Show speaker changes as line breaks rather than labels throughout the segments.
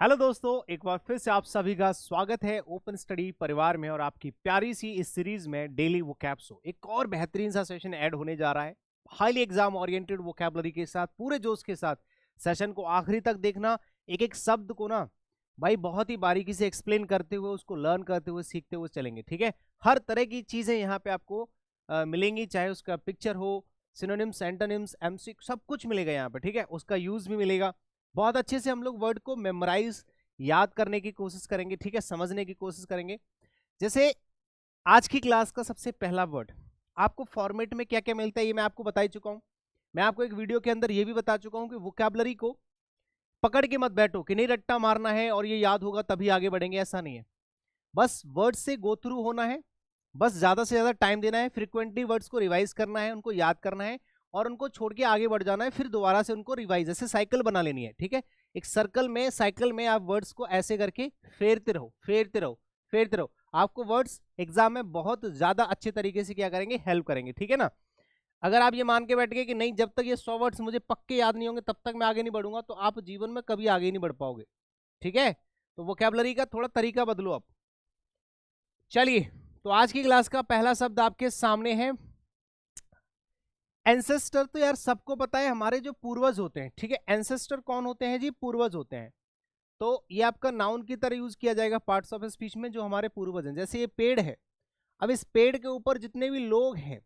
Hello दोस्तों, एक बार फिर से आप सभी का स्वागत है ओपन स्टडी परिवार में। और आपकी प्यारी सी इस सीरीज में डेली वोकैब शो एक और बेहतरीन सा सेशन ऐड होने जा रहा है। हाईली एग्जाम ओरिएंटेड वोकैबुलरी के साथ, पूरे जोश के साथ सेशन को आखिरी तक देखना। एक एक शब्द को ना भाई बहुत ही बारीकी से एक्सप्लेन करते हुए, उसको लर्न करते हुए, सीखते हुए चलेंगे। ठीक है, हर तरह की चीजें यहाँ पे आपको मिलेंगी, चाहे उसका पिक्चर हो, सिनोनिम्स, एंटोनिम्स, एमसी, सब कुछ मिलेगा यहाँ पे। ठीक है, उसका यूज भी मिलेगा। बहुत अच्छे से हम लोग वर्ड को मेमोराइज, याद करने की कोशिश करेंगे। ठीक है, समझने की कोशिश करेंगे। जैसे आज की क्लास का सबसे पहला वर्ड, आपको फॉर्मेट में क्या क्या मिलता है ये मैं आपको बता ही चुका हूं। मैं आपको एक वीडियो के अंदर ये भी बता चुका हूं कि वोकैबुलरी को पकड़ के मत बैठो कि नहीं रट्टा मारना है और ये याद होगा तभी आगे बढ़ेंगे, ऐसा नहीं है। बस वर्ड से गो थ्रू होना है, बस ज्यादा से ज्यादा टाइम देना है, फ्रिक्वेंटली वर्ड्स को रिवाइज करना है, उनको याद करना है और उनको छोड़ के आगे बढ़ जाना है, फिर दोबारा से उनको रिवाइज, जैसे साइकिल बना लेनी है। ठीक है, एक सर्कल में, साइकिल में आप वर्ड्स को ऐसे करके फेरते रहो, फेरते रहो, फेरते रहो। आपको वर्ड्स एग्जाम में बहुत ज्यादा अच्छे तरीके से क्या करेंगे, हेल्प करेंगे। ठीक है ना। अगर आप ये मान के बैठ गए कि नहीं, जब तक ये 100 वर्ड्स मुझे पक्के याद नहीं होंगे तब तक मैं आगे नहीं बढ़ूंगा, तो आप जीवन में कभी आगे नहीं बढ़ पाओगे। ठीक है, तो वोकैबुलरी का थोड़ा तरीका बदलो आप। चलिए, तो आज की क्लास का पहला शब्द आपके सामने है एंसेस्टर। तो यार सबको पता है हमारे जो पूर्वज होते हैं। ठीक है, एंसेस्टर कौन होते हैं जी? पूर्वज होते हैं। तो ये आपका नाउन की तरह यूज किया जाएगा पार्ट्स ऑफ स्पीच में, जो हमारे पूर्वज हैं। जैसे ये पेड़ है, अब इस पेड़ के ऊपर जितने भी लोग हैं,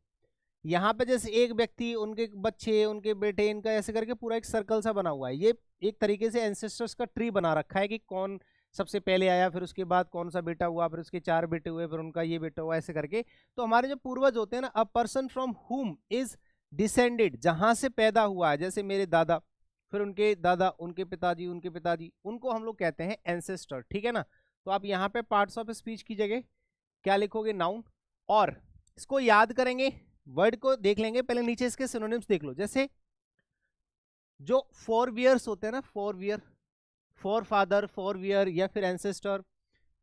यहाँ पे जैसे एक व्यक्ति, उनके बच्चे, उनके बेटे, इनका ऐसे करके पूरा एक सर्कल सा बना हुआ है। ये एक तरीके से एंसेस्टर्स का ट्री बना रखा है कि कौन सबसे पहले आया, फिर उसके बाद कौन सा बेटा हुआ, फिर उसके 4 बेटे हुए, फिर उनका ये बेटा हुआ, ऐसे करके। तो हमारे जो पूर्वज होते हैं ना, अ पर्सन फ्रॉम हुम इज डिसेंडेड, जहां से पैदा हुआ है, जैसे मेरे दादा, फिर उनके दादा, उनके पिताजी, उनको हम लोग कहते हैं एंसेस्टर। ठीक है ना। तो आप यहाँ पे पार्ट्स ऑफ स्पीच की जगह क्या लिखोगे? नाउन। और इसको याद करेंगे, वर्ड को देख लेंगे, पहले नीचे इसके सिनोनिम्स देख लो। जैसे जो फोरवियर्स होते हैं ना, फोरवियर, फोर फादर, फोरवियर, या फिर एंसेस्टर।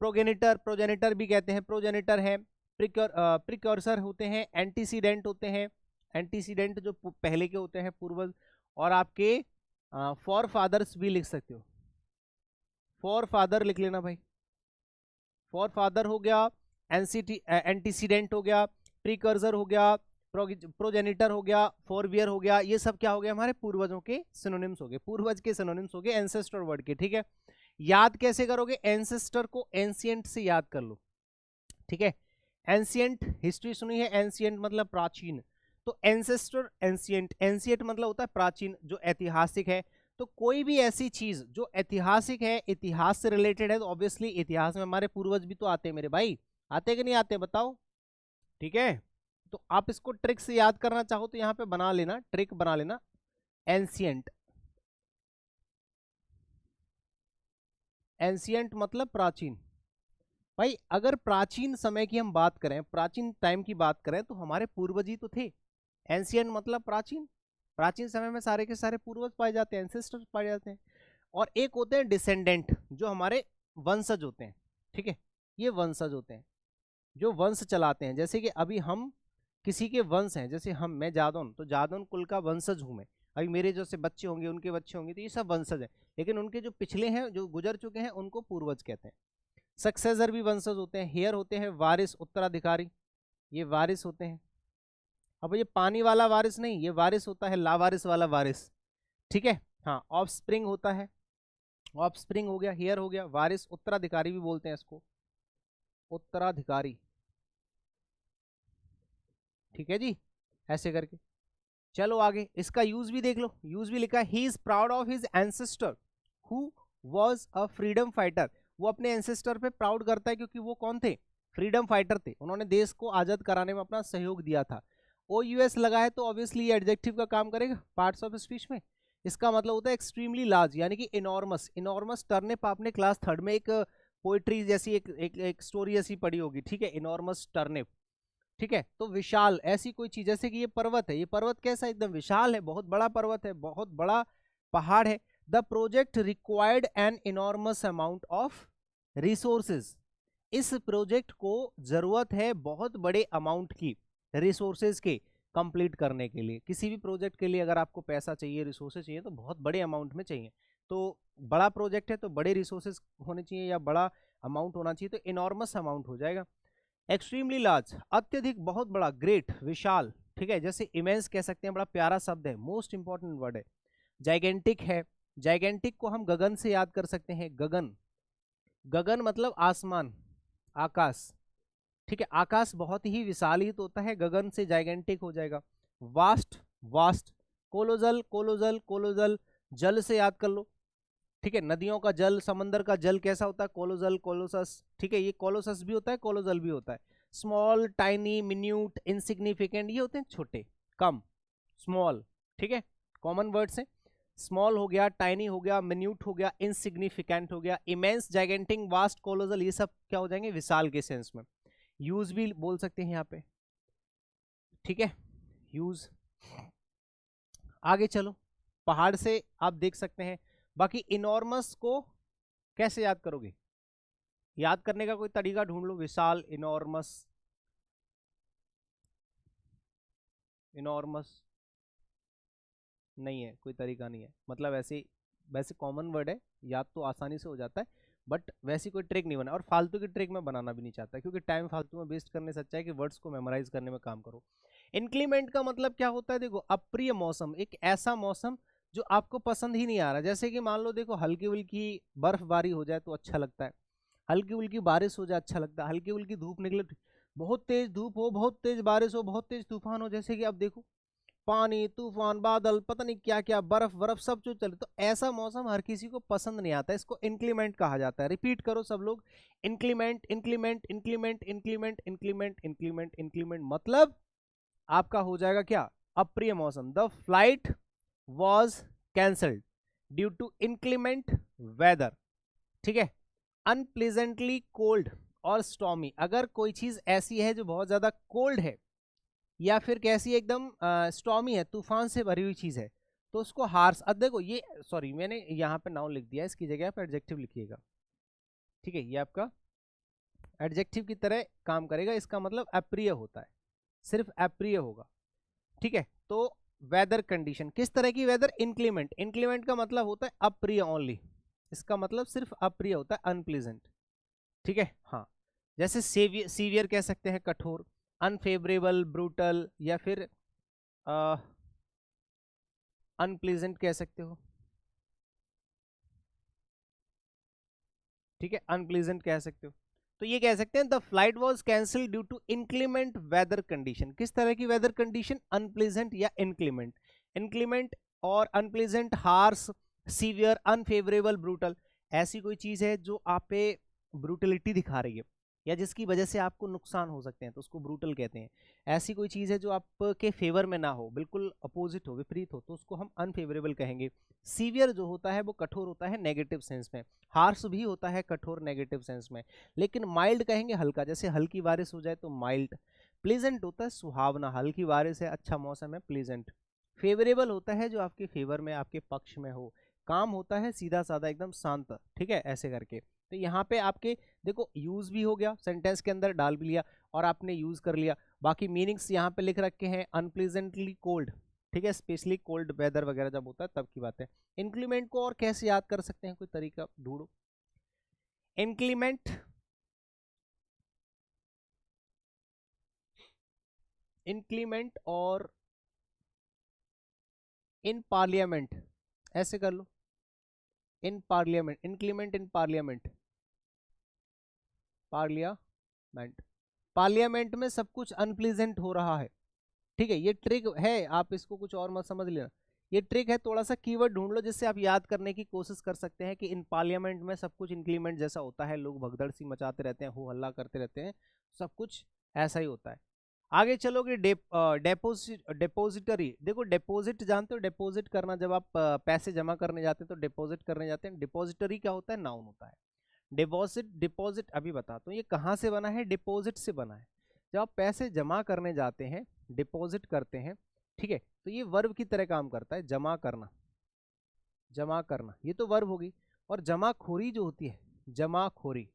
प्रोगेनिटर, प्रोजेनिटर भी कहते हैं, प्रोजेनिटर है। प्रिकर्सर होते हैं, एंटीसीडेंट होते हैं, एंटीसीडेंट जो पहले के होते हैं, पूर्वज। और आपके फॉर फादर्स भी लिख सकते हो, फॉर फादर लिख लेना भाई। फॉर फादर हो गया, एंटीसीडेंट हो गया, प्रीकर्सर हो गया, प्रोजेनिटर हो गया, फोरवियर हो गया। ये सब क्या हो गया? हमारे पूर्वजों के सिनोनिम्स हो गए, पूर्वज के सिनोनिम्स हो गए एंसेस्टर वर्ड के। ठीक है, याद कैसे करोगे? एंसेस्टर को एंशिएंट से याद कर लो। ठीक है, एंशिएंट हिस्ट्री सुनी है, एंशिएंट मतलब प्राचीन। तो एंसेस्टर एंशिएंट, एंशिएंट मतलब होता है प्राचीन, जो ऐतिहासिक है। तो कोई भी ऐसी चीज जो ऐतिहासिक है, इतिहास से रिलेटेड है, तो ऑब्वियसली इतिहास में हमारे पूर्वज भी तो आते हैं मेरे भाई। आते कि नहीं आते बताओ? ठीक है, तो आप इसको ट्रिक से याद करना चाहो तो यहाँ पे बना लेना, ट्रिक बना लेना, एंशिएंट। एंशिएंट मतलब प्राचीन। भाई अगर प्राचीन समय की हम बात करें, प्राचीन टाइम की बात करें, तो हमारे पूर्वज ही तो थे। एंशिएंट मतलब प्राचीन, प्राचीन समय में सारे के सारे पूर्वज पाए जाते हैं, एंसेस्टर्स पाए जाते हैं। और एक होते हैं डिसेंडेंट, जो हमारे वंशज होते हैं। ठीक है, ये वंशज होते हैं जो वंश चलाते हैं। जैसे कि अभी हम किसी के वंश हैं, जैसे मैं जादौन, तो जादौन कुल का वंशज हूं मैं। अभी मेरे जैसे बच्चे होंगे, उनके बच्चे होंगे, तो ये सब वंशज हैं। लेकिन उनके जो पिछले हैं, जो गुजर चुके हैं, उनको पूर्वज कहते हैं। सक्सेसर भी वंशज होते हैं। हेयर होते हैं वारिस, उत्तराधिकारी, ये वारिस होते हैं। अब ये पानी वाला वारिस नहीं, ये वारिस होता है लावारिस वाला वारिस। ठीक है, हाँ। ऑफ स्प्रिंग होता है, ऑफ स्प्रिंग हो गया, हेयर हो गया, वारिस, उत्तराधिकारी भी बोलते हैं इसको, उत्तराधिकारी। ठीक है जी, ऐसे करके चलो आगे। इसका यूज भी देख लो, यूज भी लिखा है, he is proud of his ancestor who was a freedom fighter. वो अपने एंसेस्टर पे प्राउड करता है, क्योंकि वो कौन थे? फ्रीडम फाइटर थे। उन्होंने देश को आजाद कराने में अपना सहयोग दिया था। ओ यूएस लगा है, तो ऑब्वियसली ये एडजेक्टिव का काम करेगा पार्ट्स ऑफ स्पीच में। इसका मतलब होता है एक्सट्रीमली लार्ज, यानी कि इनॉर्मस। इनॉर्मस टर्निप आपने क्लास 3 में एक पोइट्री जैसी एक स्टोरी ऐसी पढ़ी होगी। ठीक है, इनॉर्मस टर्निप। ठीक है, तो विशाल, ऐसी कोई चीज, जैसे कि ये पर्वत है, ये पर्वत कैसा? एकदम विशाल है, बहुत बड़ा पर्वत है, बहुत बड़ा पहाड़ है। The project required an enormous amount of resources. इस प्रोजेक्ट को जरूरत है बहुत बड़े अमाउंट की रिसोर्सेज के कंप्लीट करने के लिए। किसी भी प्रोजेक्ट के लिए अगर आपको पैसा चाहिए, रिसोर्सेज चाहिए, तो बहुत बड़े अमाउंट में चाहिए। तो बड़ा प्रोजेक्ट है तो बड़े रिसोर्सेज होने चाहिए या बड़ा अमाउंट होना चाहिए, तो इनॉर्मस अमाउंट हो जाएगा। एक्सट्रीमली लार्ज, अत्यधिक, बहुत बड़ा, ग्रेट, विशाल, ठीक है, जैसे इमेंस कह सकते हैं, बड़ा प्यारा शब्द है, मोस्ट इंपॉर्टेंट वर्ड है। जाइगेंटिक है, जाइगेंटिक को हम गगन से याद कर सकते हैं, गगन, गगन मतलब आसमान, आकाश, ठीक है, आकाश बहुत ही विशाल ही तो होता है, गगन से जाइगेंटिक हो जाएगा। Vast, vast, colossal, colossal, colossal, जल से याद कर लो, ठीक है, नदियों का जल, समंदर का जल कैसा होता है, कोलोजल, कोलोसस, ठीक है, ये कोलोसस भी होता है, कोलोजल भी होता है। स्मॉल, टाइनी, मिन्यूट, इनसिग्निफिकेंट, ये होते हैं छोटे, कम, स्मॉल, ठीक है, कॉमन वर्ड्स हैं। स्मॉल हो गया, टाइनी हो गया, मिन्यूट हो गया, इनसिग्निफिकेंट हो गया, इमेंस, जाइगेंटिक, वास्ट, कोलोजल, ये सब क्या हो जाएंगे, विशाल के सेंस में। यूज भी बोल सकते हैं यहाँ पे, ठीक है, यूज। आगे चलो, पहाड़ से आप देख सकते हैं। बाकी इनॉर्मस को कैसे याद करोगे, याद करने का कोई तरीका ढूंढ लो, विशाल, इनॉर्मस, इनॉर्मस नहीं है, कोई तरीका नहीं है, मतलब ऐसे वैसे कॉमन वर्ड है, याद तो आसानी से हो जाता है, बट वैसी कोई ट्रिक नहीं बना, और फालतू की ट्रिक मैं बनाना भी नहीं चाहता, क्योंकि टाइम फालतू में वेस्ट करने से अच्छा है कि वर्ड्स को मेमोराइज करने में काम करो। इंक्लीमेंट का मतलब क्या होता है, देखो, अप्रिय मौसम, एक ऐसा मौसम जो आपको पसंद ही नहीं आ रहा, जैसे कि मान लो देखो हल्की फुल्की बर्फबारी हो जाए तो अच्छा लगता है, हल्की फुल्की बारिश हो जाए अच्छा लगता है, हल्की फुल्की धूप निकले, बहुत तेज धूप हो, बहुत तेज बारिश हो, बहुत तेज तूफान हो, जैसे कि अब देखो पानी, तूफान, बादल, पता नहीं क्या क्या, बर्फ बर्फ सब जो चले, तो ऐसा मौसम हर किसी को पसंद नहीं आता, इसको इंक्लीमेंट कहा जाता है। रिपीट करो सब लोग, inclement, inclement, inclement, inclement, inclement, inclement, inclement, मतलब आपका हो जाएगा क्या, अप्रिय मौसम। The flight was cancelled due to inclement weather, ठीक है। अनप्लीजेंटली कोल्ड और स्टॉमी, अगर कोई चीज ऐसी है जो बहुत ज्यादा कोल्ड है या फिर कैसी एकदम स्टॉमी है, तूफान से भरी हुई चीज है, तो उसको हार्स, अब देखो ये, सॉरी मैंने यहाँ पे नाउन लिख दिया, इसकी जगह पे एडजेक्टिव लिखिएगा, ठीक है, ये आपका एडजेक्टिव की तरह काम करेगा, इसका मतलब अप्रिय होता है, सिर्फ अप्रिय होगा, ठीक है। तो वेदर कंडीशन, किस तरह की वेदर, इंक्लीमेंट, इंक्लीमेंट का मतलब होता है अप्रिय ओनली, इसका मतलब सिर्फ अप्रिय होता है, अनप्लीजेंट, ठीक है, हाँ। जैसे सीवियर कह सकते हैं, कठोर, अनफेवरेबल, ब्रूटल, या फिर अनप्लीजेंट कह सकते हो, ठीक है, अनप्लीजेंट कह सकते हो। तो ये कह सकते हैं the flight was cancel due to inclement weather condition, किस तरह की वेदर कंडीशन, अनप्लीजेंट या इनक्लीमेंट, इनक्लीमेंट और unpleasant, harsh, severe, unfavourable, brutal, ऐसी कोई चीज है जो आप पे ब्रूटलिटी दिखा रही है या जिसकी वजह से आपको नुकसान हो सकते हैं, तो उसको ब्रूटल कहते हैं। ऐसी कोई चीज है जो आपके फेवर में ना हो, बिल्कुल अपोजिट हो, विपरीत हो, तो उसको हम अनफेवरेबल कहेंगे। सीवियर जो होता है वो कठोर होता है नेगेटिव सेंस में, हार्श भी होता है कठोर नेगेटिव सेंस में, लेकिन माइल्ड कहेंगे हल्का, जैसे हल्की बारिश हो जाए तो माइल्ड। प्लीजेंट होता है सुहावना, हल्की बारिश है, अच्छा मौसम है, प्लीजेंट। फेवरेबल होता है जो आपके फेवर में, आपके पक्ष में हो। काम होता है सीधा साधा एकदम शांत, ठीक है, ऐसे करके। तो यहाँ पे आपके देखो यूज भी हो गया, सेंटेंस के अंदर डाल भी लिया और आपने यूज कर लिया। बाकी मीनिंग्स यहाँ पे लिख रखे हैं, अनप्लीजेंटली कोल्ड, ठीक है, स्पेशली कोल्ड वेदर वगैरह जब होता है तब की बात है। इंक्लीमेंट को और कैसे याद कर सकते हैं, कोई तरीका ढूंढो। इंक्लीमेंट, इंक्लीमेंट और इन पार्लियामेंट, ऐसे कर लो, in parliament, inclement in parliament, parliament, parliament में सब कुछ अनप्लीजेंट हो रहा है, ठीक है। ये ट्रिक है, आप इसको कुछ और मत समझ लेना, ये ट्रिक है, थोड़ा सा कीवर्ड ढूंढ लो जिससे आप याद करने की कोशिश कर सकते हैं कि इन पार्लियामेंट में सब कुछ इंक्लीमेंट जैसा होता है, लोग भगदड़ सी मचाते रहते हैं, हो हल्ला करते रहते हैं, सब कुछ ऐसा ही होता है। आगे चलोगे, डिपोजिटरी, देखो डिपॉजिट जानते हो, डिपॉजिट करना, जब आप पैसे जमा करने जाते हैं तो डिपॉजिट करने जाते हैं। डिपॉजिटरी क्या होता है, नाउन होता है। डिपॉजिट, डिपॉजिट अभी बताता हूँ ये कहाँ से बना है, डिपॉजिट से बना है। जब आप पैसे जमा करने जाते हैं, डिपॉजिट करते हैं, ठीक है, तो ये वर्ब की तरह काम करता है, जमा करना, जमा करना, ये तो वर्ब होगी। और जमाखोरी जो होती है, जमाखोरी,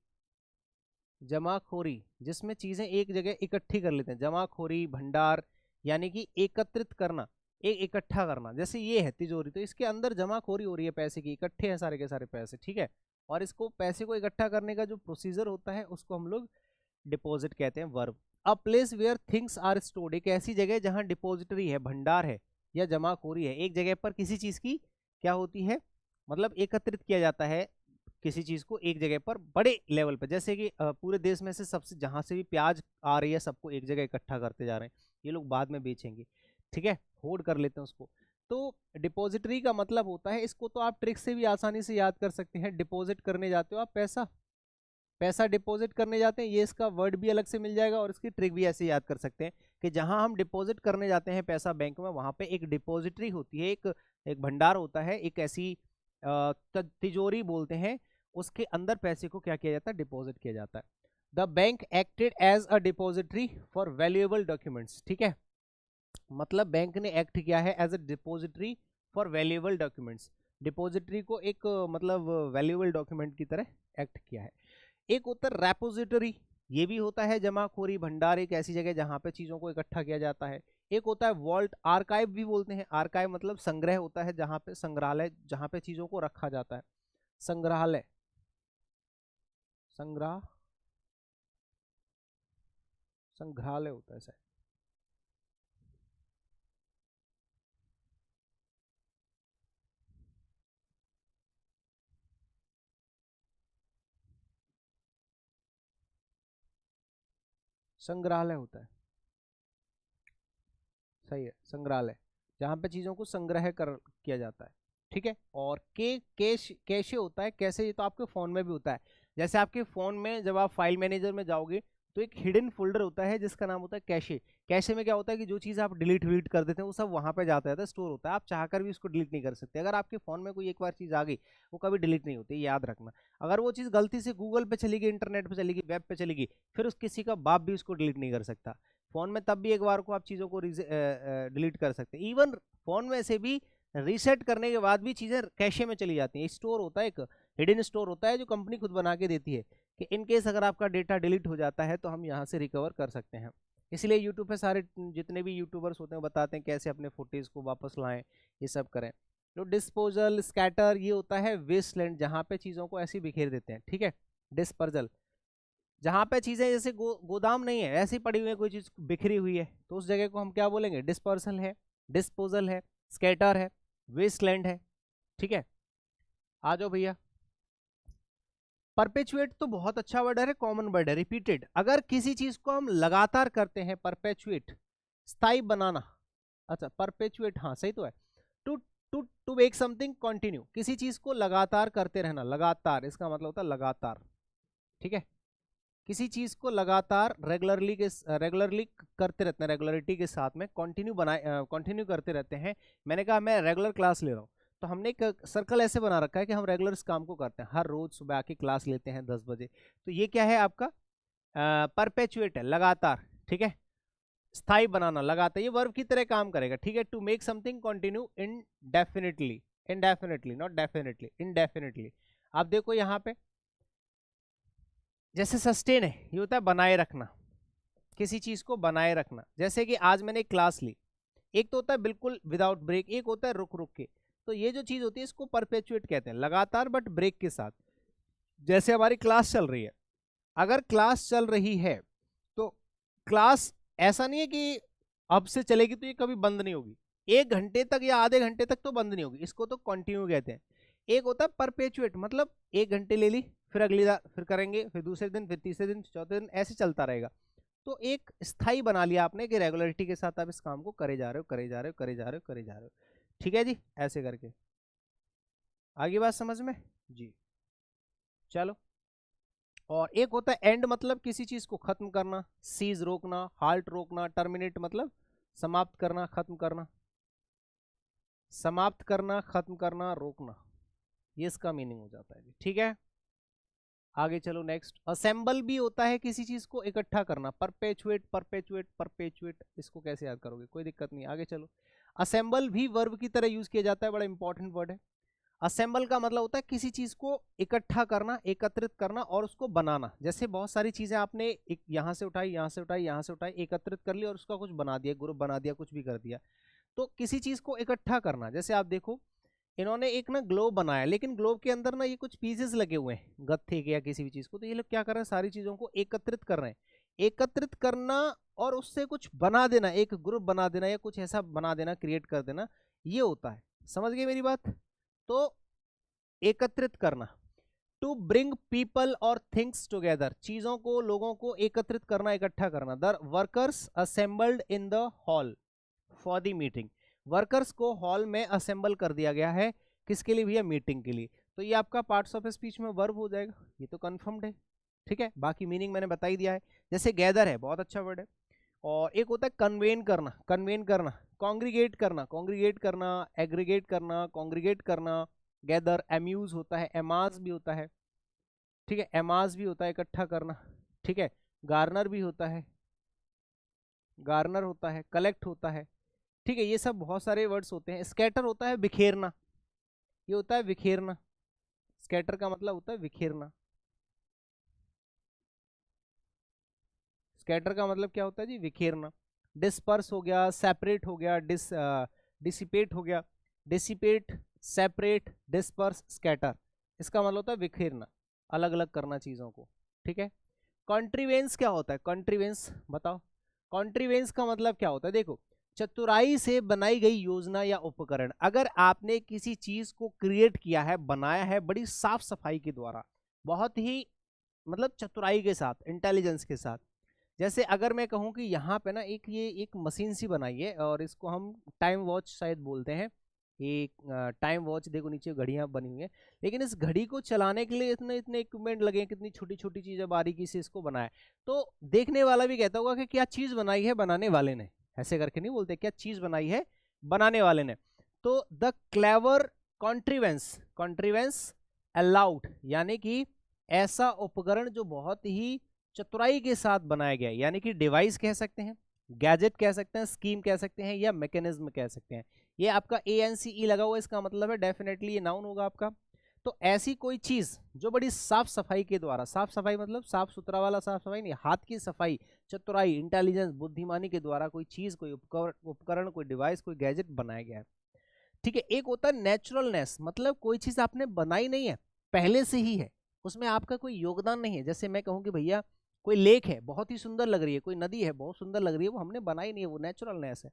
जमाखोरी जिसमें चीजें एक जगह इकट्ठी कर लेते हैं, जमाखोरी, भंडार, यानी कि एकत्रित करना, एक इकट्ठा करना, जैसे ये है तिजोरी, तो इसके अंदर जमाखोरी हो रही है पैसे की, इकट्ठे हैं सारे के सारे पैसे, ठीक है। और इसको पैसे को इकट्ठा करने का जो प्रोसीजर होता है उसको हम लोग डिपॉजिट कहते हैं, verb. A place where things are stored, एक ऐसी जगह जहां डिपॉजिटरी है, भंडार है या जमाखोरी है, एक जगह पर किसी चीज की क्या होती है, मतलब एकत्रित किया जाता है किसी चीज को एक जगह पर बड़े लेवल पर। जैसे कि पूरे देश में से सबसे जहां से भी प्याज आ रही है सबको एक जगह इकट्ठा करते जा रहे हैं, ये लोग बाद में बेचेंगे, ठीक है, होल्ड कर लेते हैं उसको। तो डिपॉजिटरी का मतलब होता है, इसको तो आप ट्रिक से भी आसानी से याद कर सकते हैं, डिपॉजिट करने जाते हो आप पैसा, पैसा डिपॉजिट करने जाते हैं, ये इसका वर्ड भी अलग से मिल जाएगा और इसकी ट्रिक भी ऐसे याद कर सकते हैं कि जहां हम डिपॉजिट करने जाते हैं पैसा बैंक में, वहां पे एक डिपॉजिटरी होती है, एक भंडार होता है, एक ऐसी तिजोरी बोलते हैं, उसके अंदर पैसे को क्या किया जाता है, डिपॉजिट किया जाता है। The bank acted as a depository for valuable documents, ठीक है, मतलब बैंक ने एक्ट किया है as a depository for valuable documents, depository को एक मतलब वैल्यूएबल डॉक्यूमेंट की तरह एक्ट किया है। एक होता है रेपोजिटरी, ये भी होता है जमाखोरी, भंडार, एक ऐसी जगह जहां पे चीजों को इकट्ठा किया जाता है। एक होता है वॉल्ट, आर्काइव भी बोलते हैं, आर्काइव मतलब संग्रह होता है, जहां पे संग्रहालय, जहां पे चीजों को रखा जाता है, संग्रहालय, संग्रह, संग्रहालय होता है शायद। संग्रहालय होता है, सही है, संग्रहालय, जहां पे चीजों को संग्रह कर किया जाता है, ठीक है। और कैश, कैशे होता है, कैसे, ये तो आपके फोन में भी होता है, जैसे आपके फोन में जब आप फाइल मैनेजर में जाओगे तो एक हिडन फोल्डर होता है जिसका नाम होता है कैशे। कैशे में क्या होता है कि जो चीज़ आप डिलीट विलीट कर देते हैं वो सब वहां पे जाता है, स्टोर होता है, आप चाहकर भी उसको डिलीट नहीं कर सकते। अगर आपके फोन में कोई एक बार चीज़ आ गई वो कभी डिलीट नहीं होती, याद रखना। अगर वो चीज़ गलती से गूगल पे चली गई, इंटरनेट पे चली गई, वेब पे चली गई, फिर उस किसी का बाप भी उसको डिलीट नहीं कर सकता। फोन में तब भी एक बार को आप चीज़ों को डिलीट कर सकते हैं, इवन फोन में से भी रीसेट करने के बाद भी चीज़ें कैशे में चली जाती हैं। स्टोर होता है, एक हिडन स्टोर होता है जो कंपनी खुद बना के देती है कि इन केस अगर आपका डेटा डिलीट हो जाता है तो हम यहाँ से रिकवर कर सकते हैं। इसलिए यूट्यूब पे सारे जितने भी यूट्यूबर्स होते हैं बताते हैं कैसे अपने फुटेज को वापस लाएं, ये सब करें। तो डिस्पोजल, स्कैटर, ये होता है वेस्टलैंड, जहाँ पे चीज़ों को ऐसे बिखेर देते हैं, ठीक है। डिस्पर्जल, जहाँ पे चीज़ें जैसे गोदाम नहीं है, ऐसी पड़ी हुई है, कोई चीज़ बिखरी हुई है, तो उस जगह को हम क्या बोलेंगे, डिस्पर्सल है, डिस्पोजल है, स्कैटर है, वेस्टलैंड है, ठीक है। आ जाओ भैया। परपेचुएट तो बहुत अच्छा वर्ड है, कॉमन वर्ड है, रिपीटेड। अगर किसी चीज को हम लगातार करते हैं, परपेचुएट, स्थायी बनाना, अच्छा परपेचुएट, हाँ सही तो है। To to to make something continue, किसी चीज को लगातार करते रहना, लगातार इसका मतलब होता है लगातार, ठीक है। किसी चीज को लगातार रेगुलरली करते रहते हैं, रेगुलरिटी के साथ में कंटिन्यू करते रहते हैं। मैंने कहा मैं रेगुलर क्लास ले रहा हूँ, तो हमने एक सर्कल ऐसे बना रखा है कि हम रेगुलर इस काम को करते हैं, हर रोज सुबह आके क्लास लेते हैं 10 बजे। तो ये क्या है आपका, परपेचुएट है, लगातार, ठीक है। स्थायी बनाना, लगातार, ये वर्ब की तरह काम करेगा, ठीक है। To make something continue indefinitely, indefinitely not definitely, indefinitely. आप देखो यहाँ पे जैसे सस्टेन है, ये होता है बनाए रखना, किसी चीज को बनाए रखना। जैसे कि आज मैंने एक क्लास ली, एक तो होता है बिल्कुल विदाउट ब्रेक, एक होता है रुक रुक के। तो ये जो चीज होती है इसको परपेचुएट कहते हैं, लगातार बट ब्रेक के साथ। जैसे हमारी क्लास चल रही है, अगर क्लास चल रही है तो क्लास ऐसा नहीं है कि अब से चलेगी तो ये कभी बंद नहीं होगी, 1 घंटे तक या आधे घंटे तक तो बंद नहीं होगी, इसको तो कंटिन्यू कहते हैं। एक होता है परपेचुएट, मतलब 1 घंटे ले ली, फिर अगली फिर करेंगे, फिर दूसरे दिन, फिर तीसरे दिन, चौथे दिन, ऐसे चलता रहेगा। तो एक स्थायी बना लिया आपने कि रेगुलरिटी के साथ आप इस काम को करे जा रहे हो, करे जा रहे हो, करे जा रहे हो, करे जा रहे हो, ठीक है जी, ऐसे करके। आगे बात समझ में जी, चलो। और एक होता है एंड, मतलब किसी चीज को खत्म करना, सीज रोकना, हाल्ट रोकना, टर्मिनेट मतलब समाप्त करना, खत्म करना, समाप्त करना, खत्म करना, रोकना, ये इसका मीनिंग हो जाता है जी, ठीक है। आगे चलो नेक्स्ट। असेंबल भी होता है किसी चीज को इकट्ठा करना, परपेचुएट, परपेचुएट, परपेचुएट, इसको कैसे याद करोगे, कोई दिक्कत नहीं, आगे चलो। असेंबल भी वर्ब की तरह यूज किया जाता है, बड़ा इंपॉर्टेंट वर्ड है। असेंबल का मतलब होता है किसी चीज को इकट्ठा करना, एकत्रित करना और उसको बनाना। जैसे बहुत सारी चीजें आपने एक यहाँ से उठाई, यहाँ से उठाई, यहाँ से उठाई, एकत्रित कर ली और उसका कुछ बना दिया, ग्रुप बना दिया, कुछ भी कर दिया, तो किसी चीज को इकट्ठा करना, जैसे आप देखो इन्होंने एक ना ग्लोब बनाया, लेकिन ग्लोब के अंदर ना ये कुछ पीसेस लगे हुए हैं गत्थे के या किसी भी चीज को, तो ये लोग क्या कर रहे हैं, सारी चीजों को एकत्रित कर रहे हैं। एकत्रित करना और उससे कुछ बना देना, एक ग्रुप बना देना या कुछ ऐसा बना देना, क्रिएट कर देना, ये होता है। समझ गए मेरी बात? तो एकत्रित करना, टू ब्रिंग पीपल और थिंग्स टुगेदर, चीजों को, लोगों को एकत्रित करना, इकट्ठा करना। The workers assembled in the hall for the meeting, workers को हॉल में असेंबल कर दिया गया है, किसके लिए भैया, मीटिंग के लिए। तो ये आपका पार्ट्स ऑफ स्पीच में वर्ब हो जाएगा, ये तो कंफर्म्ड है। ठीक है, बाकी मीनिंग मैंने बता ही दिया है। जैसे गैदर है, बहुत अच्छा वर्ड है। और एक होता है कन्वेन करना, कन्वेन करना, कॉन्ग्रीगेट करना, कॉन्ग्रीगेट करना, एग्रीगेट करना, कॉन्ग्रीगेट करना, गैदर। एम्यूज होता है, एमाज भी होता है, ठीक है, एमाज भी होता है इकट्ठा करना, ठीक है। गार्नर भी होता है, गार्नर होता है, कलेक्ट होता है, ठीक है। ये सब बहुत सारे वर्ड्स होते हैं। स्कैटर होता है बिखेरना, ये होता है बिखेरना, स्कैटर का मतलब होता है बिखेरना। स्कैटर का मतलब क्या होता है जी, बिखेरना। डिस्पर्स हो गया, सेपरेट हो गया, डिसिपेट हो गया, डिसिपेट, सेपरेट, डिस्पर्स, स्कैटर, इसका मतलब होता है बिखेरना, अलग अलग करना चीजों को, ठीक है। कॉन्ट्रीवेंस क्या होता है, कॉन्ट्रीवेंस बताओ। कॉन्ट्रीवेंस का मतलब क्या होता है, देखो, चतुराई से बनाई गई योजना या उपकरण। अगर आपने किसी चीज को क्रिएट किया है, बनाया है बड़ी साफ सफाई के द्वारा, बहुत ही मतलब चतुराई के साथ, इंटेलिजेंस के साथ। जैसे अगर मैं कहूँ कि यहाँ पे ना एक ये एक मशीन सी बनाई है और इसको हम टाइम वॉच शायद बोलते हैं। एक टाइम वॉच, देखो नीचे घड़ियां बनी हुई है, लेकिन इस घड़ी को चलाने के लिए इतने इतने इक्विपमेंट लगे हैं, कितनी छोटी छोटी चीजें बारीकी से इसको बनाया। तो देखने वाला भी कहता होगा कि क्या चीज बनाई है बनाने वाले ने, ऐसे करके नहीं बोलते, क्या चीज बनाई है बनाने वाले ने। तो the clever contrivances, contrivances allowed, यानी कि ऐसा उपकरण जो बहुत ही चतुराई के साथ बनाया गया है, यानी कि डिवाइस कह सकते हैं, गैजेट कह सकते हैं, स्कीम कह सकते हैं, या मैकेनिज्म कह सकते हैं। ये आपका ANCE लगा हुआ है, इसका मतलब है डेफिनेटली ये नाउन होगा आपका। तो ऐसी कोई चीज जो बड़ी साफ सफाई के द्वारा, साफ सफाई मतलब साफ सुथरा वाला साफ सफाई नहीं, हाथ की सफाई, चतुराई, इंटेलिजेंस, बुद्धिमानी के द्वारा कोई चीज, कोई उपकरण, कोई डिवाइस, कोई गैजेट बनाया गया है, ठीक है। एक होता है नेचुरलनेस, मतलब कोई चीज आपने बनाई नहीं है, पहले से ही है, उसमें आपका कोई योगदान नहीं है। जैसे मैं कहूँ कि भैया कोई लेक है बहुत ही सुंदर लग रही है, कोई नदी है बहुत सुंदर लग रही है, वो हमने बनाई नहीं है, वो नेचुरलनेस है,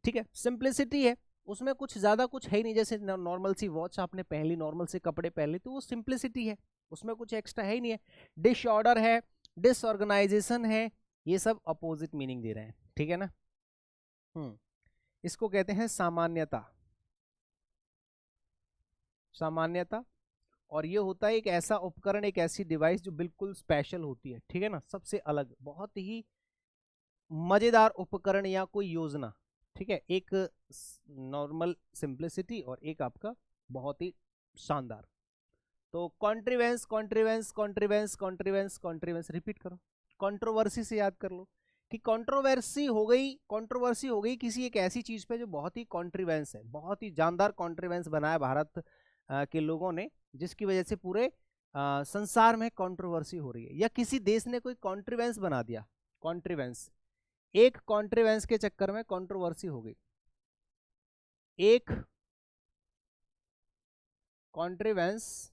ठीक है। सिंप्लिसिटी है, उसमें कुछ ज्यादा कुछ है ही नहीं, जैसे नॉर्मल सी वॉच आपने पहन ली, नॉर्मल से कपड़े पहन ली, तो वो सिंप्लिसिटी है, उसमें कुछ एक्स्ट्रा है ही नहीं है। डिसऑर्डर है, डिसऑर्गेनाइजेशन है, ये सब अपोजिट मीनिंग दे रहे हैं, ठीक है ना। इसको कहते हैं सामान्यता, सामान्यता। और ये होता है एक ऐसा उपकरण, एक ऐसी डिवाइस जो बिल्कुल स्पेशल होती है, ठीक है ना, सबसे अलग, बहुत ही मजेदार उपकरण या कोई योजना, ठीक है। एक नॉर्मल सिंप्लिसिटी और एक आपका बहुत ही शानदार। तो contrivances, contrivances, contrivances, contrivances, contrivances, repeat करो। कंट्रोवर्सी से याद कर लो कि कंट्रोवर्सी हो गई, कंट्रोवर्सी हो गई किसी एक ऐसी चीज पे जो बहुत ही कॉन्ट्रीवेंस है, बहुत ही जानदार कॉन्ट्रीवेंस बनाया भारत के लोगों ने, जिसकी वजह से पूरे संसार में कंट्रोवर्सी हो रही है, या किसी देश ने कोई कॉन्ट्रीवेंस बना दिया, कॉन्ट्रीवेंस, एक कॉन्ट्रीवेंस के चक्कर में कंट्रोवर्सी हो गई, एक कॉन्ट्रीवेंस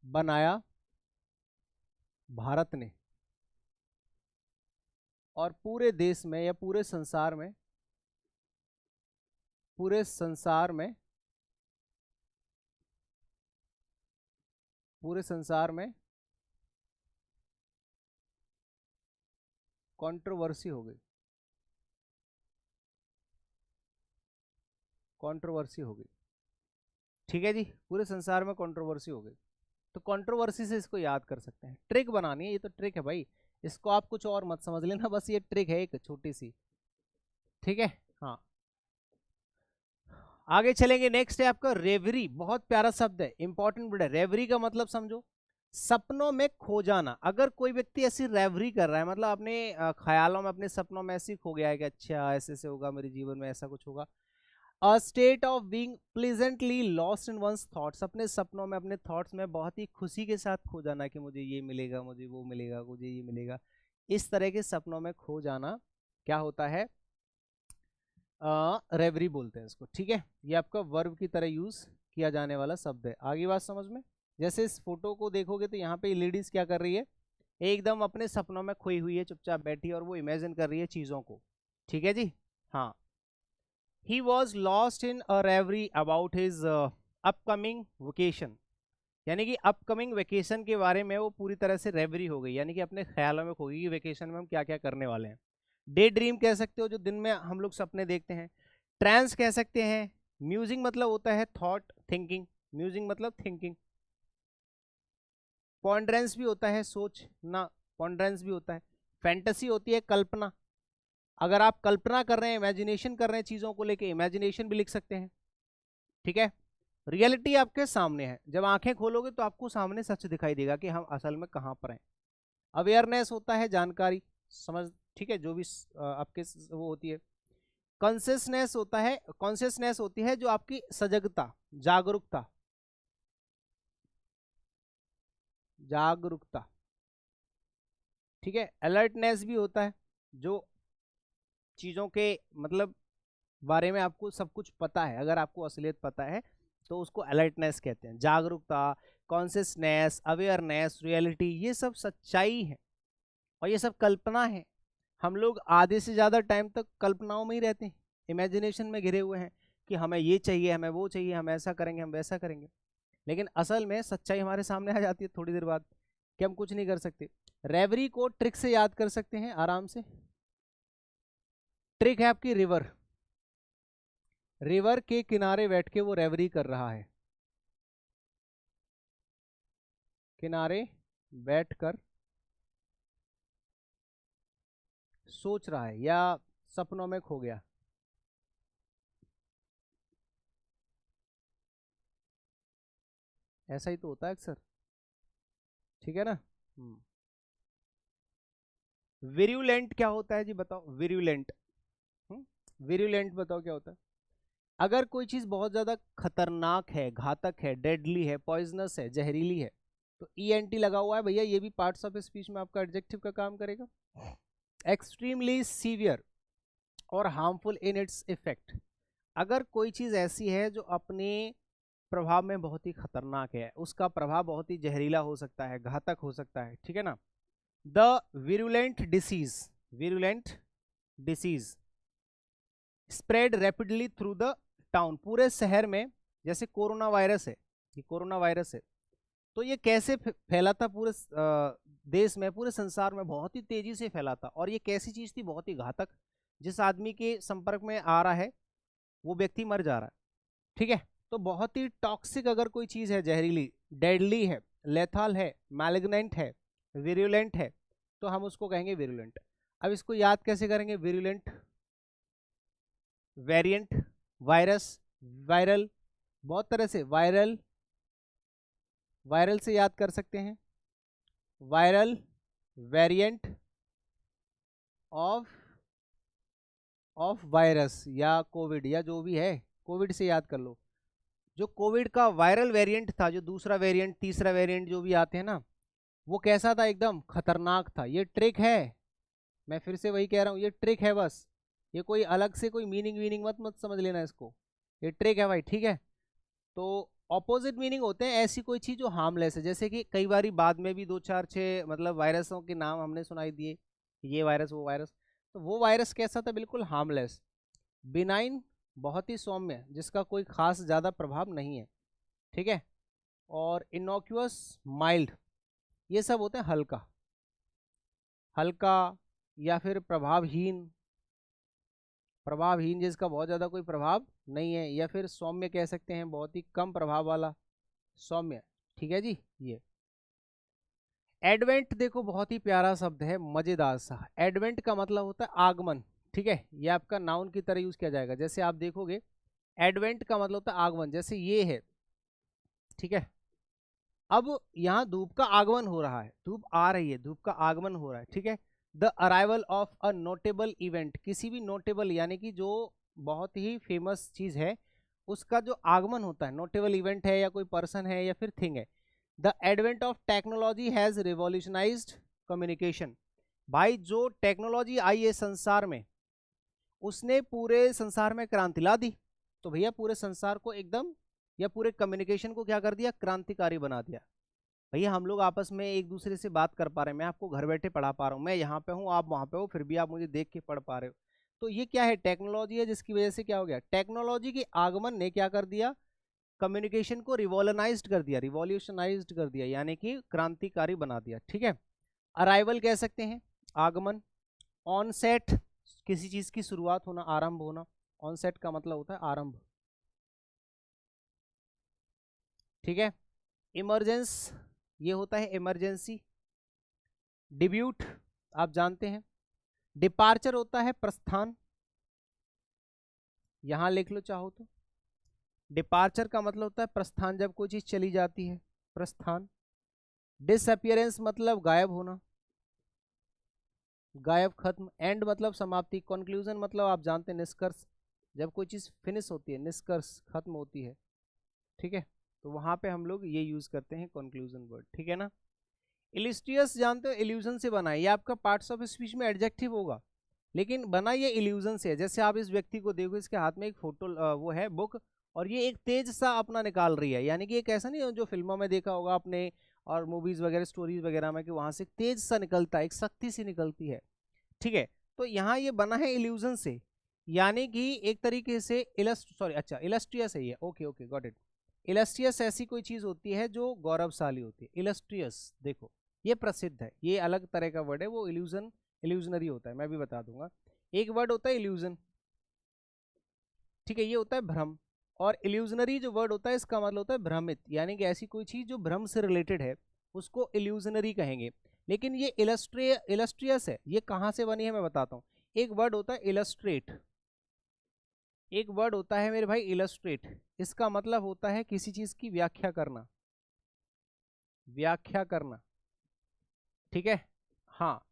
बनाया भारत ने और पूरे देश में या पूरे संसार में, पूरे संसार में, पूरे संसार में कंट्रोवर्सी हो गई, कंट्रोवर्सी हो गई, ठीक है जी, पूरे संसार में कंट्रोवर्सी हो गई। तो कंट्रोवर्सी से इसको याद कर सकते हैं, ट्रिक बनानी है, ये तो ट्रिक है भाई, इसको आप कुछ और मत समझ लेना, बस ये ट्रिक है एक छोटी सी, ठीक है। हाँ, आगे चलेंगे। नेक्स्ट है आपका रेवरी, बहुत प्यारा शब्द है, इंपॉर्टेंट वर्ड है। रेवरी का मतलब समझो, सपनों में खो जाना। अगर कोई व्यक्ति ऐसी रेवरी कर रहा है, मतलब अपने ख्यालों में, अपने सपनों में ऐसी खो गया है कि अच्छा ऐसे से होगा, मेरे जीवन में ऐसा कुछ होगा। A state of being pleasantly lost in one's thoughts, अपने सपनों में, अपने थॉट्स में बहुत ही खुशी के साथ खो जाना कि मुझे ये मिलेगा, मुझे वो मिलेगा, मुझे ये मिलेगा, इस तरह के सपनों में खो जाना क्या होता है, रेवरी बोलते हैं इसको, ठीक है। ये आपका वर्ब की तरह यूज किया जाने वाला शब्द है। आगे बात समझ में? जैसे इस फोटो को देखोगे तो यहाँ पे लेडीज क्या कर रही है, एकदम अपने सपनों में खोई हुई है, चुपचाप बैठी है और वो इमेजिन कर रही है चीजों को, ठीक है जी। हाँ, he was lost in a reverie about his upcoming vacation, यानी कि अपकमिंग वेकेशन के बारे में वो पूरी तरह से रेवरी हो गई, यानी कि अपने ख्यालों में खो गई कि वेकेशन में हम क्या क्या करने वाले हैं। डे ड्रीम कह सकते हो, जो दिन में हम लोग सपने देखते हैं। ट्रांस कह सकते हैं। म्यूजिंग मतलब होता है थॉट, थिंकिंग, म्यूजिंग मतलब थिंकिंग। पॉन्ड्रेंस भी होता है सोच ना, पॉन्ड्रेंस भी होता है। फैंटेसी होती है कल्पना, अगर आप कल्पना कर रहे हैं, इमेजिनेशन कर रहे हैं चीजों को लेके, इमेजिनेशन भी लिख सकते हैं, ठीक है। रियलिटी आपके सामने है, जब आंखें खोलोगे तो आपको सामने सच दिखाई देगा कि हम असल में कहाँ पर हैं। अवेयरनेस होता है जानकारी, समझ, ठीक है, जो भी आपके वो होती है। कॉन्शियसनेस होता है, कॉन्शियसनेस होती है जो आपकी सजगता, जागरूकता, जागरूकता, ठीक है। अलर्टनेस भी होता है, जो चीजों के मतलब बारे में आपको सब कुछ पता है, अगर आपको असलियत पता है तो उसको अलर्टनेस कहते हैं। जागरूकता, कॉन्शियसनेस, अवेयरनेस, रियलिटी, ये सब सच्चाई है और ये सब कल्पना है। हम लोग आधे से ज़्यादा टाइम तक कल्पनाओं में ही रहते हैं, इमेजिनेशन में घिरे हुए हैं कि हमें ये चाहिए, हमें वो चाहिए, हम ऐसा करेंगे, हम वैसा करेंगे। लेकिन असल में सच्चाई हमारे सामने आ जाती है थोड़ी देर बाद कि हम कुछ नहीं कर सकते। रेवरी को ट्रिक से याद कर सकते हैं आराम से। ट्रिक है आपकी रिवर, रिवर के किनारे बैठ के वो रेवरी कर रहा है, किनारे बैठकर सोच रहा है या सपनों में खो गया। ऐसा ही तो होता है अक्सर, ठीक है ना। विरुलेंट क्या होता है जी, बताओ विरुलेंट। विरुलेंट बताओ क्या होता है। अगर कोई चीज बहुत ज्यादा खतरनाक है, घातक है, डेडली है, पॉइजनस है, जहरीली है, तो ईएनटी लगा हुआ है भैया, ये भी पार्ट्स ऑफ स्पीच में आपका एडजेक्टिव का काम करेगा। एक्सट्रीमली सीवियर और हार्मफुल इन इट्स इफेक्ट, अगर कोई चीज ऐसी है जो अपने प्रभाव में बहुत ही खतरनाक है, उसका प्रभाव बहुत ही जहरीला हो सकता है, घातक हो सकता है, ठीक है ना। The virulent disease, virulent disease spread rapidly through the town, पूरे शहर में, जैसे कोरोना वायरस है, ये कोरोना वायरस है, तो ये कैसे फैला था पूरे देश में, पूरे संसार में बहुत ही तेजी से फैला था। और ये कैसी चीज थी, बहुत ही घातक, जिस आदमी के संपर्क में आ रहा है वो व्यक्ति मर जा रहा है, ठीक है। तो बहुत ही टॉक्सिक अगर कोई चीज है, जहरीली, डेडली है, लेथल है, मैलिग्नेंट है, विरुलेंट है, तो हम उसको कहेंगे विरुलेंट। अब इसको याद कैसे करेंगे, विरुलेंट, वेरिएंट, वायरस, वायरल, बहुत तरह से, वायरल, वायरल से याद कर सकते हैं, वायरल, वेरिएंट ऑफ वायरस या कोविड या जो भी है, कोविड से याद कर लो। जो कोविड का वायरल वेरिएंट था, जो दूसरा वेरिएंट, तीसरा वेरिएंट जो भी आते हैं ना, वो कैसा था, एकदम खतरनाक था। ये ट्रिक है, मैं फिर से वही कह रहा हूँ, ये ट्रिक है बस, ये कोई अलग से कोई मीनिंग वीनिंग मत मत समझ लेना इसको, ये ट्रिक है भाई, ठीक है। तो ऑपोजिट मीनिंग होते हैं ऐसी कोई चीज जो हार्मलेस है, जैसे कि कई बार बाद में भी 2 4 6 मतलब वायरसों के नाम हमने सुनाई दिए, ये वायरस वो वायरस, तो वो वायरस कैसा था, बिल्कुल हार्मलेस, बिनाइन, बहुत ही सौम्य, जिसका कोई खास ज़्यादा प्रभाव नहीं है, ठीक है। और इनोक्यूअस, माइल्ड, ये सब होते हैं हल्का, हल्का या फिर प्रभावहीन, प्रभावहीन जिसका बहुत ज़्यादा कोई प्रभाव नहीं है, या फिर सौम्य कह सकते हैं, बहुत ही कम प्रभाव वाला, सौम्य, ठीक है जी। ये एडवेंट देखो बहुत ही प्यारा शब्द है, मजेदार सा। एडवेंट का मतलब होता है आगमन, ठीक है, ये आपका नाउन की तरह यूज किया जाएगा। जैसे आप देखोगे एडवेंट का मतलब होता है आगमन, जैसे ये है, ठीक है। अब यहाँ धूप का आगमन हो रहा है, धूप आ रही है, धूप का आगमन हो रहा है, ठीक है। The arrival of a notable event, किसी भी नोटेबल यानी कि जो बहुत ही फेमस चीज है उसका जो आगमन होता है, नोटेबल इवेंट है या कोई पर्सन है या फिर थिंग है। The advent of technology has revolutionised communication, भाई जो टेक्नोलॉजी आई है संसार में उसने पूरे संसार में क्रांति ला दी। तो भैया पूरे संसार को एकदम या पूरे कम्युनिकेशन को क्या कर दिया, क्रांतिकारी बना दिया। भैया हम लोग आपस में एक दूसरे से बात कर पा रहे हैं, मैं आपको घर बैठे पढ़ा पा रहा हूँ, मैं यहाँ पे हूँ आप वहाँ पे हो, फिर भी आप मुझे देख के पढ़ पा रहे हो। तो ये क्या है, टेक्नोलॉजी है, जिसकी वजह से क्या हो गया, टेक्नोलॉजी के आगमन ने क्या कर दिया, कम्युनिकेशन को रिवॉल्यूशनाइज्ड कर दिया, रिवॉल्यूशनाइज्ड कर दिया, यानी कि क्रांतिकारी बना दिया। ठीक है, अराइवल कह सकते हैं, आगमन। ऑनसेट, किसी चीज की शुरुआत होना, आरंभ होना। ऑनसेट का मतलब होता है आरंभ। ठीक है, इमरजेंस, ये होता है इमरजेंसी। डिब्यूट आप जानते हैं। डिपार्चर होता है प्रस्थान, यहां लिख लो चाहो तो। डिपार्चर का मतलब होता है प्रस्थान, जब कोई चीज चली जाती है, प्रस्थान। डिसअपियरेंस मतलब गायब होना, गायब, खत्म। एंड मतलब समाप्ति। कंक्लूजन मतलब आप जानते हैं निष्कर्ष, जब कोई चीज फिनिश होती है, निष्कर्ष, खत्म होती है। ठीक है, तो वहां पे हम लोग ये यूज करते हैं कंक्लूजन वर्ड। ठीक है ना। इलिस्ट्रियस जानते हो, इल्यूजन से बना है, ये आपका पार्ट्स ऑफ स्पीच में एडजेक्टिव होगा, लेकिन बना ये इल्यूजन से है। जैसे आप इस व्यक्ति को देखो, इसके हाथ में एक फोटो वो है बुक, और ये एक तेज सा अपना निकाल रही है, यानी कि एक ऐसा नहीं जो फिल्मों में देखा होगा आपने और मूवीज वगैरह स्टोरीज वगैरह में, कि वहां से तेज सा निकलता है, एक शक्ति सी निकलती है। ठीक है, तो यहाँ ये बना है इल्यूजन से, यानी कि एक तरीके से इलस्ट्रियस है ये। Okay okay, got it. Illustrious ऐसी कोई चीज होती है जो गौरवशाली होती है, इलस्ट्रियस। देखो ये प्रसिद्ध है, ये अलग तरह का वर्ड है, वो इल्यूजन, इल्यूजनरी होता है, मैं भी बता दूंगा। एक वर्ड होता है इल्यूजन, ठीक है, ये होता है भ्रम। और इल्यूजनरी जो वर्ड होता है, इसका मतलब होता है भ्रमित, यानी कि ऐसी कोई चीज जो भ्रम से रिलेटेड है, उसको इल्यूजनरी कहेंगे। लेकिन ये इलस्ट्रियस है, ये कहाँ से बनी है मैं बताता हूँ। एक वर्ड होता है इलस्ट्रेट, एक वर्ड होता है मेरे भाई इलस्ट्रेट, इसका मतलब होता है किसी चीज की व्याख्या करना, व्याख्या करना। ठीक है, हाँ।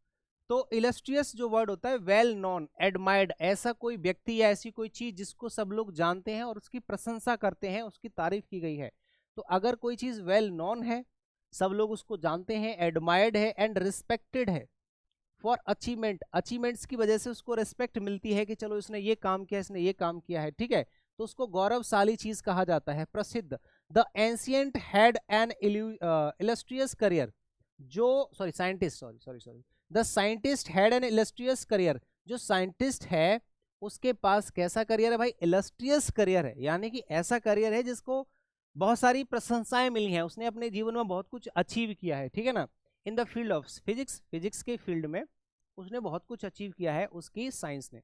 तो इलस्ट्रियस जो वर्ड होता है, वेल नोन, एडमायर्ड, ऐसा कोई व्यक्ति या ऐसी कोई चीज जिसको सब लोग जानते हैं और उसकी प्रशंसा करते हैं, उसकी तारीफ की गई है। तो अगर कोई चीज वेल नोन है, सब लोग उसको जानते हैं, एडमायर्ड है एंड रिस्पेक्टेड है फॉर अचीवमेंट, अचीवमेंट्स की वजह से उसको रिस्पेक्ट मिलती है कि चलो इसने ये काम किया, इसने ये काम किया है। ठीक है, तो उसको गौरवशाली चीज कहा जाता है, प्रसिद्ध। The ancient had an illustrious career, जो sorry scientist, sorry the scientist had an illustrious career, जो साइंटिस्ट है उसके पास कैसा करियर है भाई, इलस्ट्रियस करियर है, यानी कि ऐसा करियर है जिसको बहुत सारी प्रशंसाएं मिली हैं, उसने अपने जीवन में बहुत कुछ अचीव किया है। ठीक है ना। In the field of physics, physics के फील्ड में उसने बहुत कुछ अचीव किया है उसकी साइंस ने।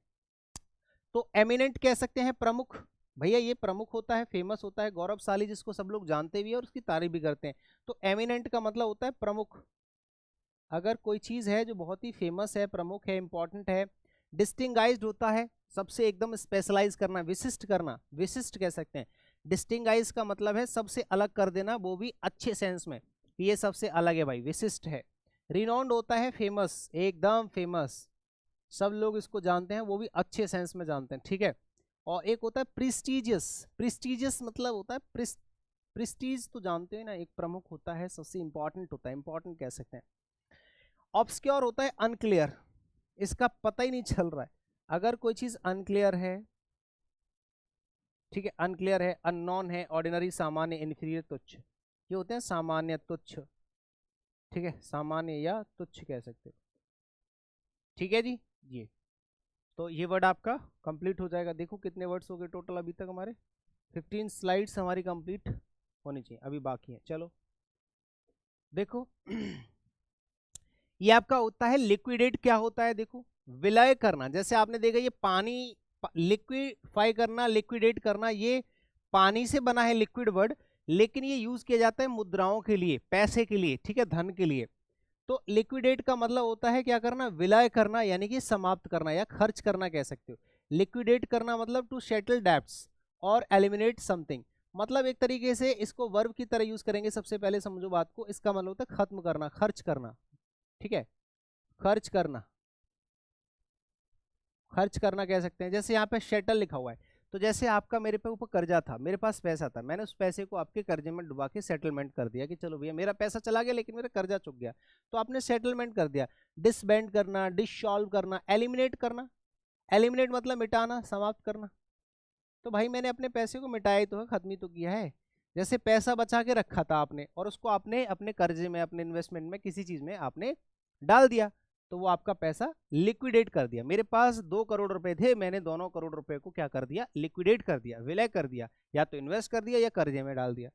तो एमिनेंट कह सकते हैं प्रमुख, भैया ये प्रमुख होता है, फेमस होता है, गौरवशाली, जिसको सब लोग जानते भी है और उसकी तारीफ भी करते हैं। तो एमिनेंट का मतलब होता है प्रमुख, अगर कोई चीज है जो बहुत ही फेमस है, प्रमुख है, इंपॉर्टेंट है। डिस्टिंगाइज्ड होता है सबसे एकदम स्पेशलाइज करना, विशिष्ट करना, विशिष्ट कह सकते हैं। डिस्टिंगाइज का मतलब है सबसे अलग कर देना, वो भी अच्छे सेंस में, ये सबसे अलग है भाई, विशिष्ट है। रिनाउंड होता है फेमस, एकदम फेमस, सब लोग इसको जानते हैं, वो भी अच्छे सेंस में जानते हैं। ठीक है, और एक होता है प्रिस्टीजियस, प्रिस्टीजियस मतलब होता है प्रिस्टीज तो जानते हैं ना, एक प्रमुख होता है, सबसे इंपॉर्टेंट होता है, इंपॉर्टेंट कह सकते हैं। ऑब्सक्योर होता है अनक्लियर, इसका पता ही नहीं चल रहा है, अगर कोई चीज अनक्लियर है, ठीक है, अनक्लियर है, अननोन है, ऑर्डिनरी, सामान्य, इन्फीरियर, तुच्छ, ये होते हैं सामान्य, तुच्छ। ठीक है, सामान्य या तुच्छ कह सकते हो। ठीक है जी, ये तो ये वर्ड आपका कंप्लीट हो जाएगा। देखो कितने वर्ड्स हो गए टोटल अभी तक हमारे, 15 स्लाइड्स हमारी कंप्लीट होनी चाहिए, अभी बाकी है। चलो देखो ये आपका होता है लिक्विडेट, क्या होता है देखो, विलय करना। जैसे आपने देखा ये पानी, लिक्विफाई करना, लिक्विडेट करना, ये पानी से बना है लिक्विड वर्ड, लेकिन ये यूज किया जाता है मुद्राओं के लिए, पैसे के लिए, ठीक है, धन के लिए। तो लिक्विडेट का मतलब होता है क्या करना, विलय करना, यानी कि समाप्त करना या खर्च करना कह सकते हो। लिक्विडेट करना मतलब टू सेटल डेब्ट्स और एलिमिनेट समथिंग, मतलब एक तरीके से इसको वर्ब की तरह यूज करेंगे। सबसे पहले समझो बात को, इसका मतलब होता है खत्म करना, खर्च करना। ठीक है, खर्च करना, खर्च करना कह सकते हैं। जैसे यहाँ पे शेटल लिखा हुआ है, तो जैसे आपका मेरे पे ऊपर कर्जा था, मेरे पास पैसा था, मैंने उस पैसे को आपके कर्जे में डुबा के सेटलमेंट कर दिया कि चलो भैया मेरा पैसा चला गया लेकिन मेरा कर्जा चुक गया, तो आपने सेटलमेंट कर दिया। डिसबैंड करना, डिसॉल्व करना, एलिमिनेट करना, एलिमिनेट मतलब मिटाना, समाप्त करना। तो भाई मैंने अपने पैसे को मिटाया ही तो है, खत्म ही तो किया है। जैसे पैसा बचा के रखा था आपने और उसको आपने अपने कर्जे में, अपने इन्वेस्टमेंट में, किसी चीज में आपने डाल दिया, तो वो आपका पैसा लिक्विडेट कर दिया। मेरे पास 2 करोड़ रुपए थे, मैंने दोनों करोड़ रुपए को क्या कर दिया, लिक्विडेट कर दिया, विलय कर दिया, या तो इन्वेस्ट कर दिया या कर्जे में डाल दिया।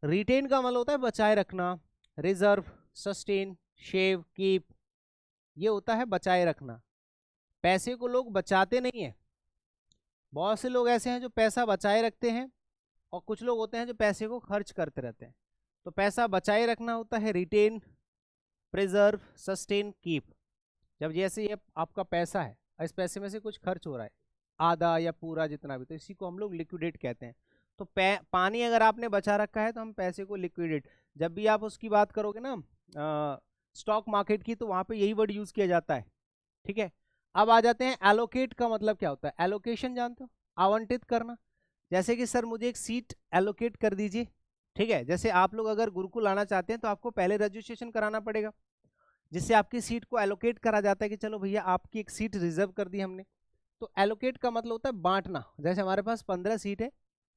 रिटेन का मतलब होता है बचाए रखना, रिजर्व, सस्टेन, शेव, कीप, ये होता है बचाए रखना। पैसे को लोग बचाते नहीं है। बहुत से लोग ऐसे हैं जो पैसा बचाए रखते हैं, और कुछ लोग होते हैं जो पैसे को खर्च करते रहते हैं। तो पैसा बचाए रखना होता है रिटेन, प्रिजर्व, सस्टेन, कीप। जब जैसे ये आपका पैसा है, इस पैसे में से कुछ खर्च हो रहा है, आधा या पूरा जितना भी, तो इसी को हम लोग लिक्विडेट कहते हैं। तो पानी अगर आपने बचा रखा है तो हम पैसे को लिक्विडेट, जब भी आप उसकी बात करोगे ना स्टॉक मार्केट की, तो वहां पे यही वर्ड यूज किया जाता है। ठीक है, अब आ जाते हैं एलोकेट का मतलब क्या होता है। एलोकेशन जानते हो, आवंटित करना। जैसे कि सर मुझे एक सीट एलोकेट कर दीजिए। ठीक है, जैसे आप लोग अगर गुरुकुल आना चाहते हैं तो आपको पहले रजिस्ट्रेशन कराना पड़ेगा, जिससे आपकी सीट को एलोकेट करा जाता है कि चलो भैया आपकी एक सीट रिजर्व कर दी हमने। तो एलोकेट का मतलब होता है बांटना। जैसे हमारे पास 15 सीट है,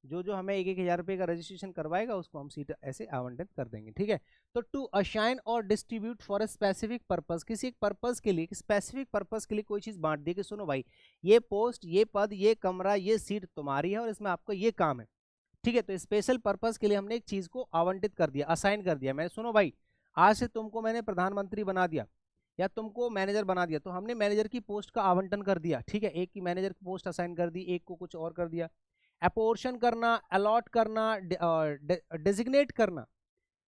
जो जो हमें 1,000 रुपये का रजिस्ट्रेशन करवाएगा उसको हम सीट ऐसे आवंटित कर देंगे। ठीक है, तो टू असाइन और distribute for a specific purpose, किसी एक पर्पस के लिए, स्पेसिफिक पर्पस के लिए कोई चीज बांट दी कि सुनो भाई ये पोस्ट, ये पद, ये कमरा, ये सीट तुम्हारी है और इसमें आपका ये काम है। ठीक है, तो स्पेशल पर्पस के लिए हमने एक चीज को आवंटित कर दिया, असाइन कर दिया। मैं सुनो भाई आज से तुमको मैंने प्रधानमंत्री बना दिया या तुमको मैनेजर बना दिया, तो हमने मैनेजर की पोस्ट का आवंटन कर दिया। ठीक है, एक की मैनेजर की पोस्ट असाइन कर दी, एक को कुछ और कर दिया। अपोर्शन करना, अलॉट करना, डेजिग्नेट करना।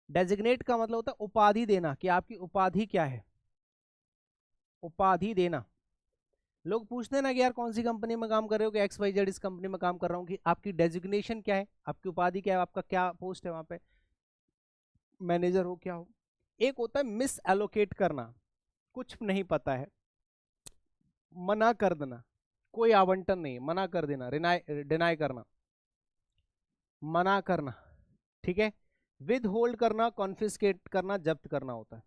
डेजिग्नेट का मतलब होता है उपाधि देना, कि आपकी उपाधि क्या है, उपाधि देना। लोग पूछते हैं ना कि यार कौन सी कंपनी में काम कर रहे हो, कि XYZ इस कंपनी में काम कर रहा हूँ, कि आपकी डेजिग्नेशन क्या है, आपकी उपाधि क्या है, आपका क्या पोस्ट है वहां पे, मैनेजर हो क्या हो। एक होता है मिस एलोकेट करना, कुछ नहीं पता है, मना कर देना, कोई आवंटन नहीं, मना कर देना, डिनाई करना, मना करना। ठीक है, विद होल्ड करना, कॉन्फिस्केट करना, जब्त करना होता है।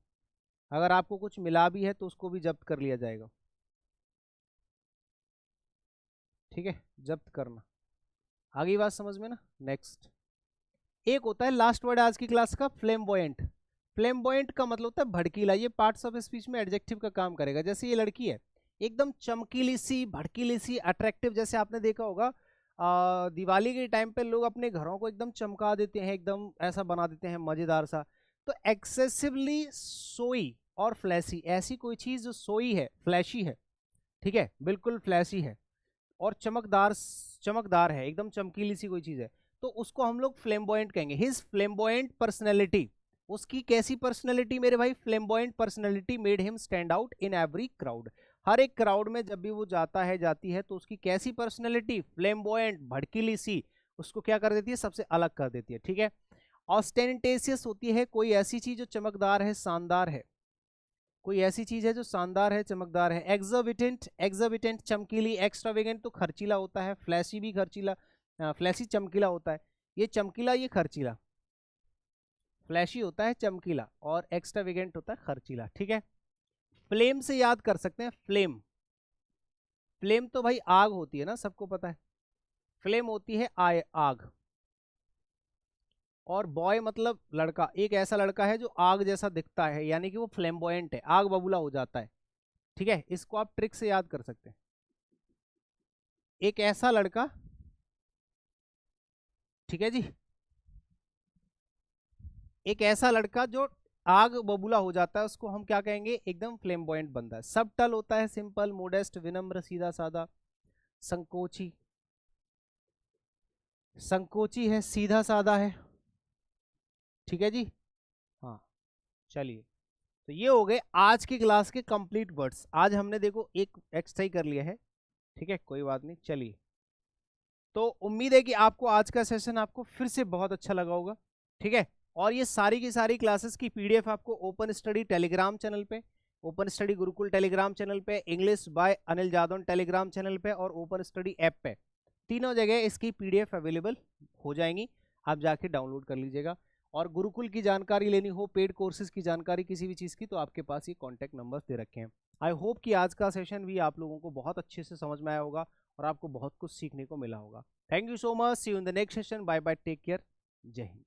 अगर आपको कुछ मिला भी है तो उसको भी जब्त कर लिया जाएगा। ठीक है, जब्त करना। आगे बात समझ में ना। नेक्स्ट एक होता है लास्ट वर्ड आज की क्लास का, फ्लेम्बॉयंट। फ्लेम्बॉयंट का मतलब होता है भड़कीला। ये पार्ट्स ऑफ स्पीच में एडजेक्टिव का काम करेगा। जैसे ये लड़की है एकदम चमकीली सी, भड़कीली सी, अट्रैक्टिव। जैसे आपने देखा होगा दिवाली के टाइम पे लोग अपने घरों को एकदम चमका देते हैं, एकदम ऐसा बना देते हैं मजेदार सा। तो एक्सेसिवली सोई और फ्लैशी, ऐसी कोई चीज जो सोई है, फ्लैशी है, ठीक है, बिल्कुल फ्लैशी है और चमकदार, चमकदार है, एकदम चमकीली सी कोई चीज है, तो उसको हम लोग फ्लेम्बॉयंट कहेंगे। हिज फ्लेम्बॉयंट पर्सनैलिटी, उसकी कैसी पर्सनैलिटी मेरे भाई, flamboyant personality made him stand out in every crowd. हर एक क्राउड में जब भी वो जाता है, जाती है, तो उसकी कैसी पर्सनैलिटी, फ्लेम्बॉयंट, भड़कीली सी, उसको क्या कर देती है, सबसे अलग कर देती है। ठीक है, ऑस्टेंटेशियस होती है कोई ऐसी चीज जो चमकदार है, शानदार है, कोई ऐसी चीज है जो शानदार है, चमकदार है। एक्सर्बिटेंट, एक्सर्बिटेंट चमकीली, एक्स्ट्रावेगेंट तो खर्चीला होता है, फ्लैशी भी खर्चीला, फ्लैशी चमकीला होता है, ये चमकीला ये खर्चीला। फ्लैशी होता है चमकीला और एक्स्ट्रावेगेंट होता है खर्चीला। ठीक है, फ्लेम से याद कर सकते हैं, फ्लेम, फ्लेम तो भाई आग होती है ना, सबको पता है, फ्लेम होती है आग। और बॉय मतलब लड़का, एक ऐसा लड़का है जो आग जैसा दिखता है, यानी कि वो फ्लेम्बॉयंट है, आग बबूला हो जाता है। ठीक है, इसको आप ट्रिक से याद कर सकते हैं, एक ऐसा लड़का, ठीक है जी, एक ऐसा लड़का जो आग बबूला हो जाता है, उसको हम क्या कहेंगे, एकदम फ्लेम्बॉयंट बनता है। सबटल होता है सिंपल, मोडेस्ट, विनम्र, सीधा साधा। संकोची, संकोची है, सीधा साधा है। ठीक है जी, हाँ चलिए, तो ये हो गए आज की क्लास के कंप्लीट वर्ड्स। आज हमने देखो एक एक्सरसाइज कर लिया है, ठीक है, कोई बात नहीं। चलिए, तो उम्मीद है कि आपको आज का सेशन आपको फिर से बहुत अच्छा लगा होगा। ठीक है, और ये सारी की सारी क्लासेस की पीडीएफ आपको ओपन स्टडी टेलीग्राम चैनल पे, open study Gurukul Telegram channel पे, English by Anil Jadaun Telegram channel पे और ओपन स्टडी ऐप पे, तीनों जगह इसकी पीडीएफ अवेलेबल हो जाएंगी। आप जाके डाउनलोड कर लीजिएगा। और गुरुकुल की जानकारी लेनी हो, पेड कोर्सेज की जानकारी किसी भी चीज़ की, तो आपके पास ये कॉन्टैक्ट नंबर दे रखे हैं। आई होप कि आज का सेशन भी आप लोगों को बहुत अच्छे से समझ में आया होगा और आपको बहुत कुछ सीखने को मिला होगा। Thank you so much, see you in the next session, bye bye, take care, जय हिंद।